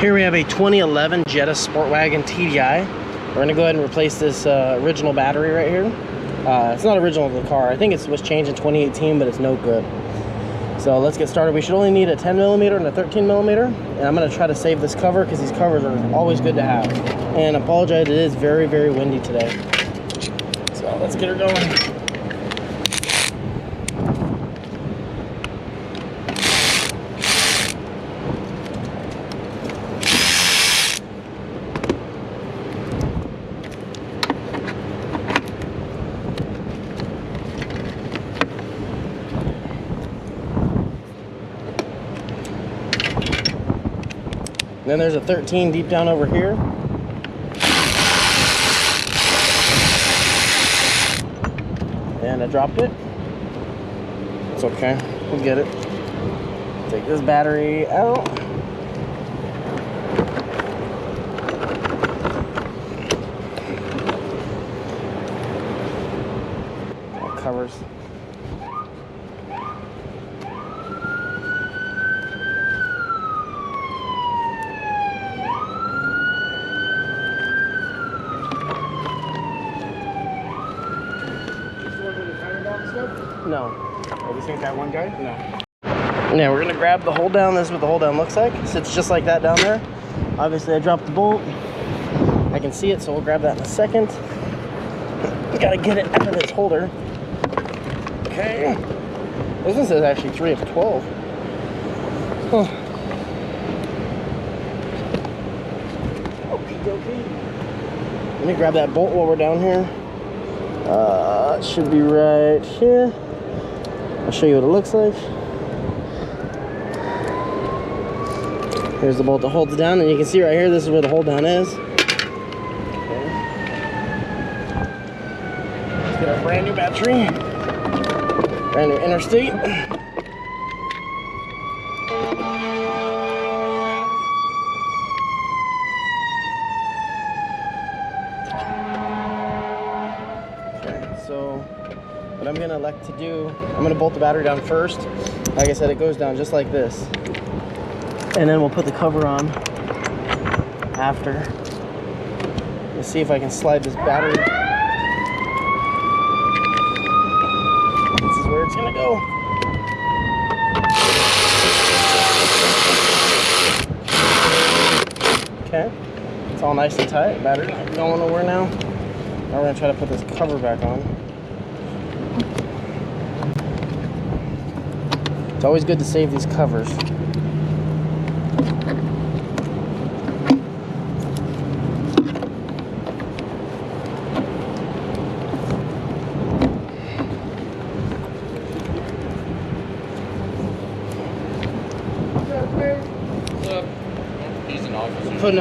Here we have a 2011 Jetta Sportwagon Tdi. We're going to go ahead and replace this original battery right here. It's not original to the car. I think it was changed in 2018, but it's no good. So let's get started. We should only need a 10mm and a 13mm. And I'm going to try to save this cover because these covers are always good to have. And I apologize, it is very, very windy today. So let's get her going. Then there's a 13 deep down over here. And I dropped it. It's okay, we'll get it. Take this battery out. That covers. No. Oh, this ain't that one guy? No. Now we're gonna grab the hold down. This is what the hold down looks like. So it's just like that down there. Obviously I dropped the bolt. I can see it, so we'll grab that in a second. We gotta get it out of this holder. Okay. This one says actually 3 of 12. Huh. Okie dokie. Let me grab that bolt while we're down here. It should be right here. I'll show you what it looks like. Here's the bolt that holds it down, and you can see right here, this is where the hold down is. Okay. Let's get our brand new battery. Brand new interstate. So what I'm gonna elect to do, I'm gonna bolt the battery down first. Like I said, it goes down just like this. And then we'll put the cover on after. Let's see if I can slide this battery. This is where it's gonna go. Okay, it's all nice and tight. Battery not going nowhere now. Now we're gonna try to put this cover back on. It's always good to save these covers.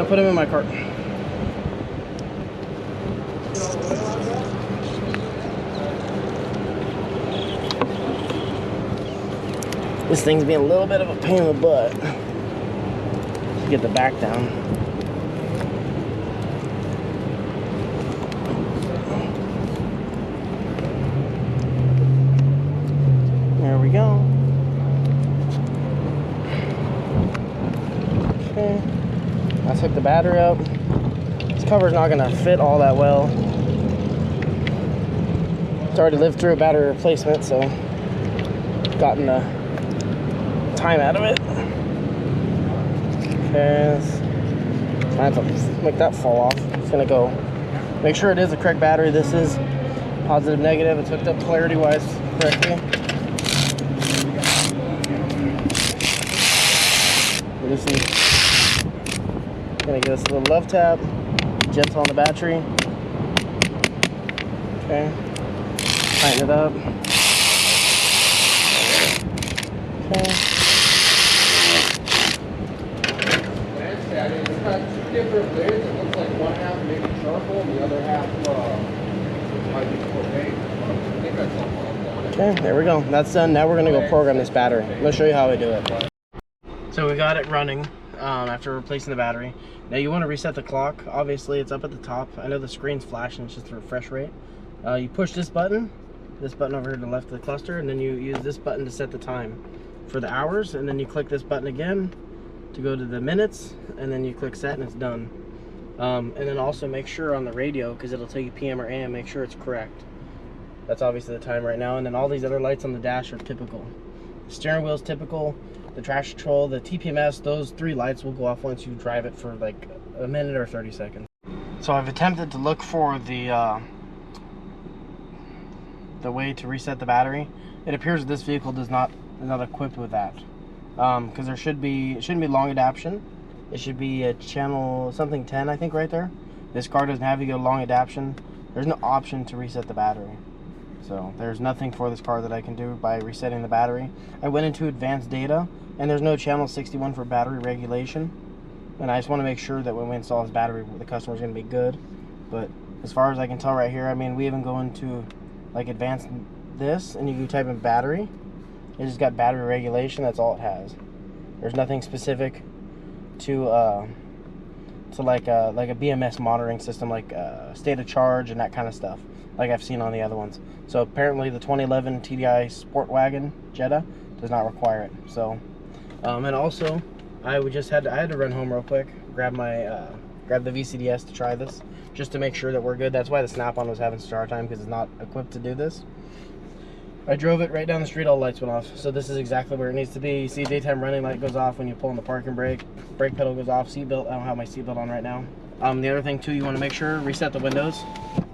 Put him in my cart. This thing's being a little bit of a pain in the butt. Get the back down. There we go. Okay. Let's hook the battery up. This cover's not gonna fit all that well. It's already lived through a battery replacement, so gotten the time out of it. Okay, trying to make that fall off. It's gonna go. Make sure it is the correct battery. This is positive, negative. It's hooked up polarity-wise correctly. Gonna give us a little love tap. Gentle on the battery. Okay. Tighten it up. Okay. It's got two different layers. It looks like one half maybe charcoal and the other half might be corrode. I think that's all. Okay, there we go. That's done. Now we're gonna go program this battery. I'm gonna show you how I do it. So we got it running after replacing the battery. Now you want to reset the clock. Obviously it's up at the top. I know the screen's flashing, it's just a refresh rate. You push this button over here to the left of the cluster, and then you use this button to set the time for the hours, and then you click this button again to go to the minutes, and then you click set and it's done. And then also make sure on the radio, because it'll tell you PM or AM, make sure it's correct. That's obviously the time right now. And then all these other lights on the dash are typical. The steering wheel is typical, the traction control, the TPMS, those 3 lights will go off once you drive it for like a minute or 30 seconds. So I've attempted to look for the way to reset the battery. It appears this vehicle is not equipped with that, because it shouldn't be long adaptation. It should be a channel something 10, I think, right there. This car doesn't have you go long adaptation. There's no option to reset the battery. So there's nothing for this car that I can do by resetting the battery. I went into advanced data, and there's no channel 61 for battery regulation. And I just want to make sure that when we install this battery, the customer's going to be good. But as far as I can tell right here, I mean, we even go into like advanced this, and you can type in battery. It just got battery regulation. That's all it has. There's nothing specific to like a BMS monitoring system, like state of charge and that kind of stuff, like I've seen on the other ones. So apparently the 2011 TDI Sportwagon Jetta does not require it. So and also I had to run home real quick, grab the VCDS to try this, just to make sure that we're good. That's why the Snap-on was having start time, because it's not equipped to do this. I drove it right down the street, all the lights went off. So this is exactly where it needs to be. You see, daytime running light goes off when you pull on the parking brake. Brake pedal goes off. Seatbelt, I don't have my seatbelt on right now. The other thing too, you want to make sure, reset the windows.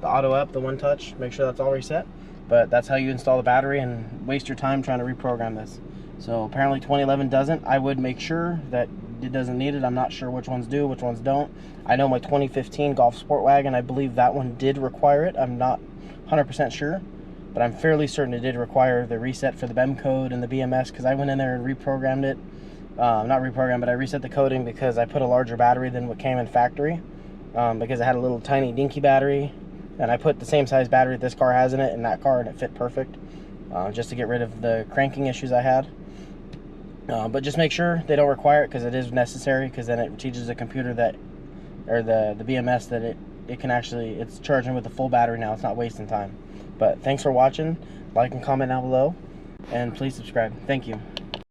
The auto up, the one touch, make sure that's all reset. But that's how you install the battery and waste your time trying to reprogram this. So apparently 2011 doesn't. I would make sure that it doesn't need it. I'm not sure which ones do, which ones don't. I know my 2015 Golf Sportwagon, I believe that one did require it. I'm not 100% sure, but I'm fairly certain it did require the reset for the BEM code and the BMS, because I went in there and reprogrammed it. Not reprogrammed, but I reset the coding because I put a larger battery than what came in factory, because I had a little tiny dinky battery, and I put the same size battery that this car has in it in that car, and it fit perfect, just to get rid of the cranking issues I had. But just make sure they don't require it, because it is necessary, because then it teaches the computer that, or the BMS, that it can actually, it's charging with the full battery now. It's not wasting time. But thanks for watching. Like and comment down below, and please subscribe. Thank you.